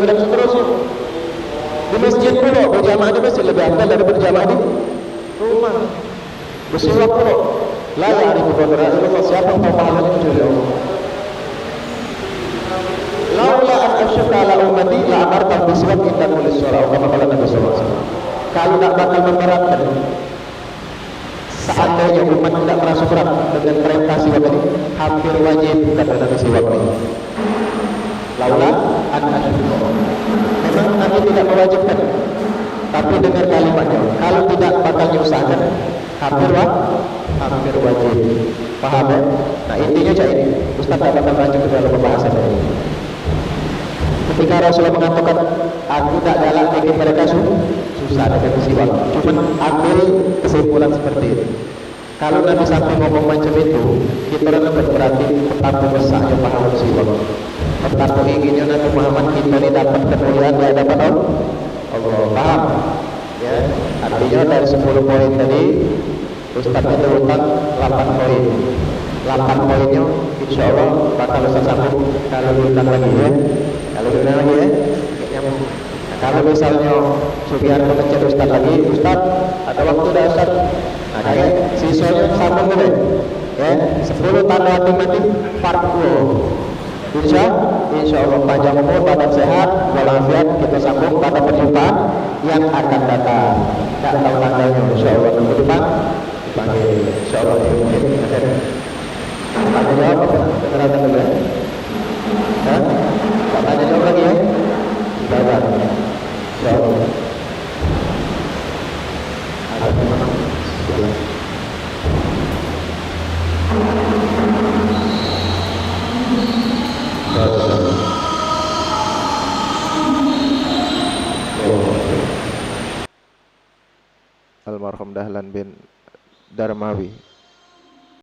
dan seterusnya. Di masjid pula, berjamaah di masjid lebih afdal daripada berjamaah di rumah. Bersiwak pula. La ya'rifu qadra illallah, siapa yang tahu pahalanya kecuali Allah. Laula an asyqa ala ummati la amarta biswak inda kulli shalah, kama qala Nabi sallallahu alaihi wasallam. Kalau tak bakal memberatkan, seandainya umat tidak merasa berat dengan perintah siwak ini, hampir wajib kata Nabi siwak ini. Laula an asyqa. Memang Nabi tidak mewajibkan, tapi dengan kalimatnya, kalau tidak bakal diusahakan, hampir wajib. Paham ya? Nah intinya cak ini, Ustaz tak bakal lanjut ke dalam pembahasan ini. Ketika Rasulullah mengatakan, aku tak galak bikin mereka susah dengan siwak. Cuman ambil kesimpulan seperti ini. Kalau Nabi sampai ngomong macam itu, kita dapat berarti betapa besarnya pahala siwak. Betapa inginnya Nabi Muhammad kita ini dapat kemuliaan, dia dapat Allah. Paham? Ya, artinya dari 10 poin tadi, Ustaz itu utang 8 poin. 8 poinnya insya Allah bakal Ustaz sambung kalau diundang lagi ya. Kalau diundang lagi ya, nyambung. Nah, kalau misalnya Sugiharto mencet Ustaz lagi, Ustaz ada waktu dah Ustaz. Nah kayak sisanya sambung dulu ya. 10 tanda hati mati part 2. Insya Allah panjang umur, badan sehat, walafiat. Kita sambung pada perjumpaan yang akan datang. Tak tahu tandanya, insya Allah minggu depan dipanggil. Insya Allah mungkin. Tanya jawab apa? Dengarkan dulu ya. Tak tanya jawab lagi ya. Badan. Insya Allah. Ada mana? Almarhum Dahlan bin Darmawi